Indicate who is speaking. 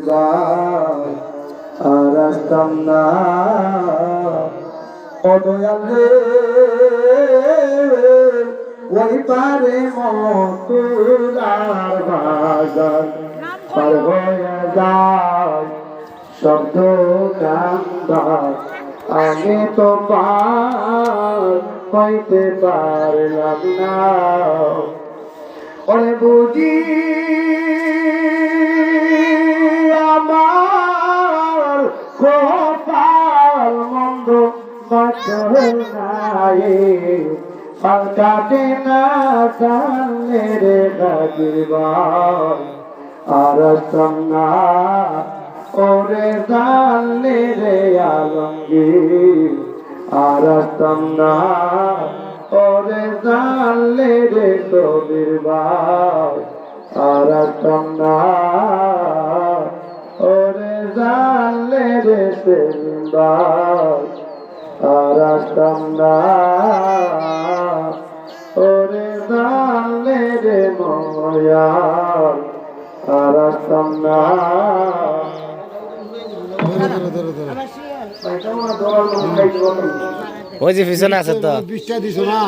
Speaker 1: যায় আর আসতাম না ও দয়াল রে ওই পারে মতুলার বাজার পার হয়ে যায় শব্দ কান্দার আমি তো পার হইতে পারলাম না ওরে বুঝি আমার কপাল মন্দ নাই পাল্টাতে না জানলে রে গাজিবার আর সন্না ওরে জানলে রে আলমগীর আর সন্না ওরে জানলে রে কবির ভাই আর সন্না ওরে জানলে রে সেলিম ভাই আর সন্না ওরে জানলে রে ময়া আর সন্না
Speaker 2: ওই যে পিছনে আছে তো
Speaker 3: 20টা দিছো না